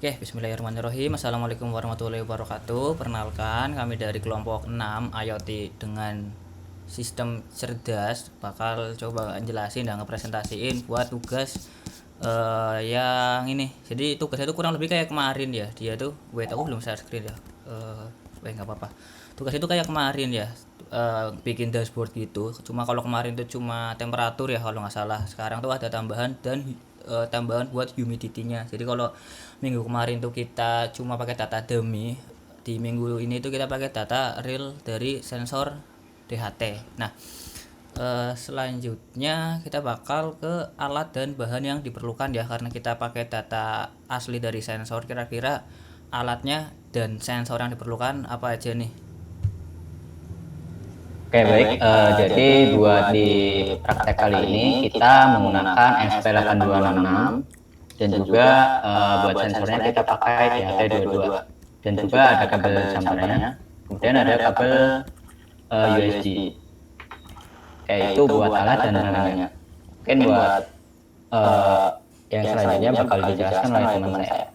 Oke, bismillahirrahmanirrahim. Assalamualaikum warahmatullahi wabarakatuh. Perkenalkan, kami dari kelompok 6 IoT dengan sistem cerdas bakal coba jelasin dan ngepresentasiin buat tugas yang ini. Jadi tugasnya itu kurang lebih kayak kemarin ya. Dia tuh, wait aku belum share screen ya. Nggak apa-apa. Tugas itu kayak kemarin ya. Bikin dashboard gitu. Cuma kalau kemarin itu cuma temperatur ya kalau nggak salah. Sekarang tuh ada tambahan dan tambahan buat humidity-nya. Jadi kalau minggu kemarin tuh kita cuma pakai data dummy, di minggu ini tuh kita pakai data real dari sensor DHT. Nah, selanjutnya kita bakal ke alat dan bahan yang diperlukan ya, karena kita pakai data asli dari sensor. Kira-kira alatnya dan sensor yang diperlukan apa aja nih? Oke, baik. Jadi buat di praktek kali ini kita menggunakan SP8266 dan juga buat sensornya kita pakai THT22 dan juga ada kabel jumpernya. Kemudian ada kabel USB. Itu buat alat dan bahannya. Mungkin buat yang selanjutnya bakal dijelaskan oleh teman saya.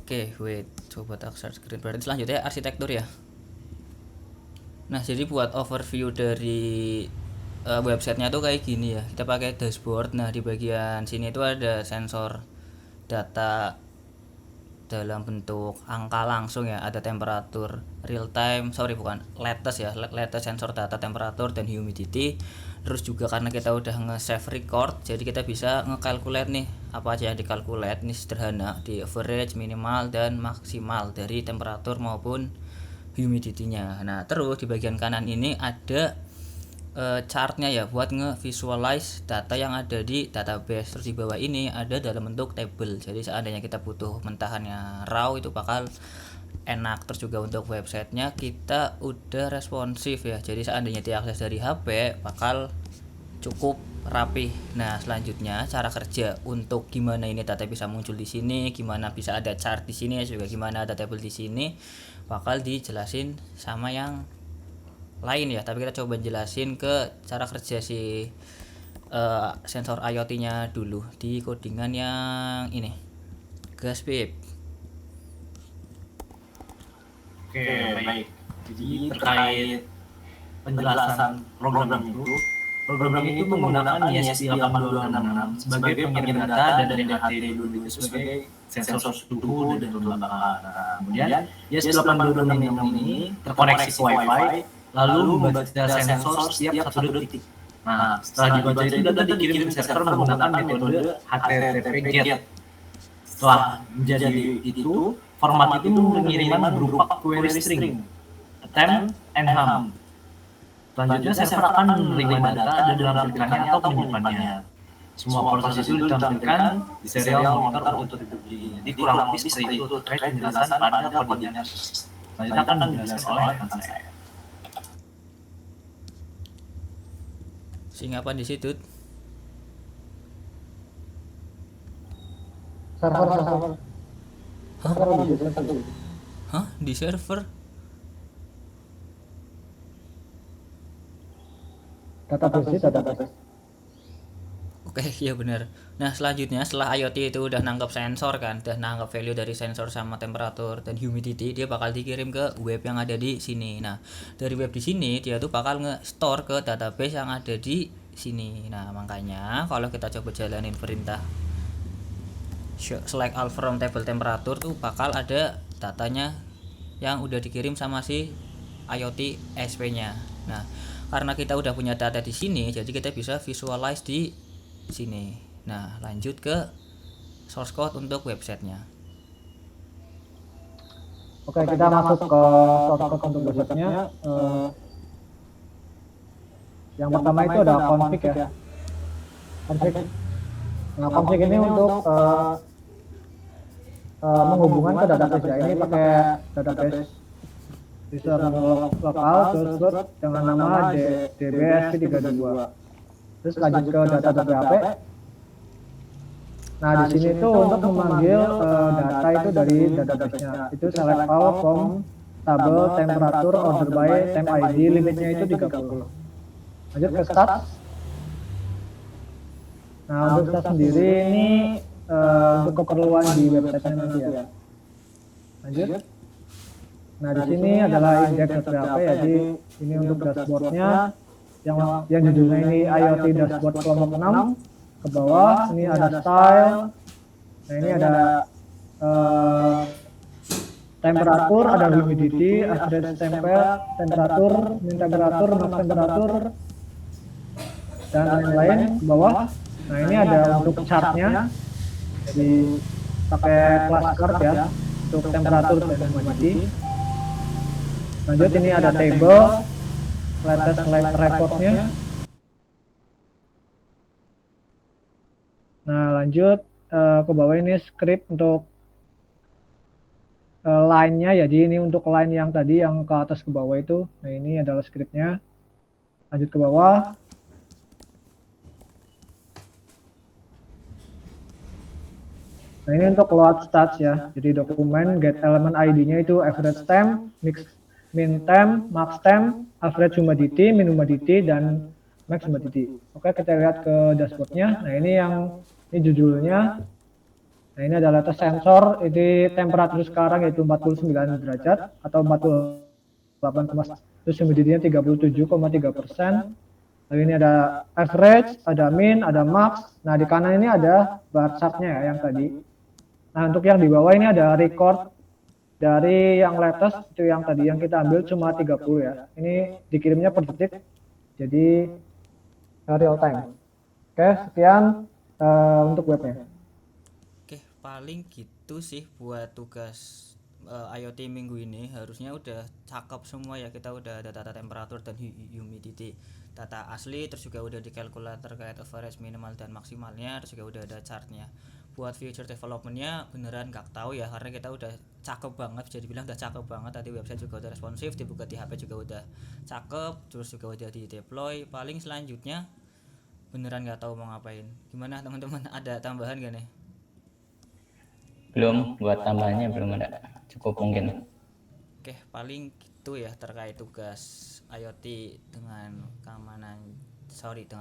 Oke, wait, coba tak share screen. Berarti selanjutnya arsitektur ya. Nah, jadi buat overview dari websitenya tuh kayak gini ya. Kita pakai dashboard. Nah, di bagian sini tuh ada sensor data dalam bentuk angka langsung ya. Ada temperatur real time, sorry bukan latest ya, latest sensor data temperatur dan humidity. Terus juga karena kita udah nge-save record, jadi kita bisa nge-calculate nih apa aja yang dikalkulate. Ini sederhana, di average, minimal dan maksimal dari temperatur maupun humidity-nya. Nah, terus di bagian kanan ini ada chartnya ya buat nge-visualize data yang ada di database. Terus di bawah ini ada dalam bentuk table. Jadi seandainya kita butuh mentahannya raw itu bakal enak. Terus juga untuk websitenya kita udah responsif ya. Jadi seandainya diakses dari HP bakal cukup rapi. Nah, selanjutnya cara kerja untuk gimana ini data bisa muncul di sini, gimana bisa ada chart di sini, juga gimana ada table di sini bakal dijelasin sama yang lain ya. Tapi kita coba jelasin ke cara kerja si sensor IoT-nya dulu di codingan yang ini. Gas Pip. Oke, baik. Jadi terkait penjelasan program ini itu menggunakan ESP8266 sebagai pengirim data dan DHT22 sebagai sensor suhu dan kelembapan. Nah, kemudian ESP8266 ini terkoneksi ke Wi-Fi, lalu membaca sensor setiap 1 detik. Nah, setelah dibaca itu data dikirim ke server menggunakan metode HTTP GET. Setelah menjadi itu, format itu pengiriman berupa query string, attempt, and ham. Selanjutnya server akan menerima data dan menampilkannya atau menyimpannya. Semua proses itu ditampilkan di serial monitor untuk dibeli. Jadi kurang lebih seperti itu terkait penjelasan pada kodenya. Selanjutnya akan dijelaskan oleh rekan saya. Sing apa di situ? Server. Hah? Di server? Database. Oke, iya benar. Nah, selanjutnya setelah IoT itu udah nangkep sensor kan, udah nangkep value dari sensor sama temperatur dan humidity, dia bakal dikirim ke web yang ada di sini. Nah, dari web di sini dia tuh bakal nge-store ke database yang ada di sini. Nah, makanya kalau kita coba jalanin perintah select all from table temperatur tuh bakal ada datanya yang udah dikirim sama si IoT SP-nya. Nah, karena kita udah punya data di sini, jadi kita bisa visualize di sini. Nah, lanjut ke source code untuk websitenya. Oke, kita masuk ke source code untuk websitenya. Yang pertama itu ada config ya. Config. Nah, config ini untuk menghubungkan ke database ya. Ini pakai database user lokal terus dengan nama dbsp32. Terus lanjut ke data PHP. Nah, di sini itu untuk memanggil data itu dari database-nya. Itu select all from table temperatur order by time ID, limitnya itu 30. Lanjut ke start. Nah, untuk start sendiri ini untuk keperluan di website nanti ya. Lanjut. Nah di sini adalah index.php ya, jadi ini untuk dashboardnya yang judulnya ini IoT dashboard kelompok 6. Ke bawah ini ada style. Nah ini ada temperatur, ada humidity, average temperatur, min temperatur, max temperatur, dan lain-lain ke bawah. Nah ini ada untuk chartnya, jadi pakai class chart ya untuk temperatur dan humidity. Lanjut ini ada table, latest live reportnya. Nah lanjut ke bawah ini script untuk line-nya ya, jadi ini untuk line yang tadi yang ke atas ke bawah itu. Nah ini adalah scriptnya. Lanjut ke bawah. Nah ini untuk load stats ya, jadi dokumen get element ID-nya itu average temp, min temp, max temp, average humidity, min humidity, dan max humidity. Oke, kita lihat ke dashboardnya. Nah ini judulnya. Nah ini adalah tes sensor, ini temperatur sekarang yaitu 49 derajat atau 48, terus humidity-nya 37,3%. Lalu ini ada average, ada min, ada max. Nah di kanan ini ada bar chart-nya ya yang tadi. Nah untuk yang di bawah ini ada record dari yang latest, itu yang tadi yang kita ambil cuma 30 ya. Ini dikirimnya per detik, jadi real time. Oke, sekian untuk webnya. Oke, paling gitu sih buat tugas IoT minggu ini. Harusnya udah cakep semua ya, kita udah ada data temperatur dan humidity, data asli, terus juga udah dikalkulator terkait average minimal dan maksimalnya, terus juga udah ada chartnya. Buat future developmentnya beneran gak tahu ya, karena kita udah cakep banget, bisa dibilang udah cakep banget. Tadi website juga udah responsif, dibuka di HP juga udah cakep, terus juga udah di deploy. Paling selanjutnya beneran gak tahu mau ngapain. Gimana teman-teman, ada tambahan gak nih? Belum, buat tambahannya belum ada. Cukup mungkin. Oke, paling gitu ya terkait tugas IoT dengan dengan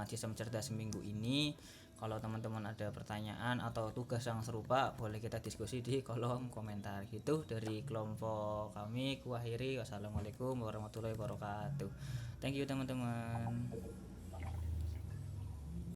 sistem cerdas minggu ini. Kalau teman-teman ada pertanyaan atau tugas yang serupa, boleh kita diskusi di kolom komentar. Gitu dari kelompok kami, kuakhiri. Wassalamualaikum warahmatullahi wabarakatuh. Thank you teman-teman.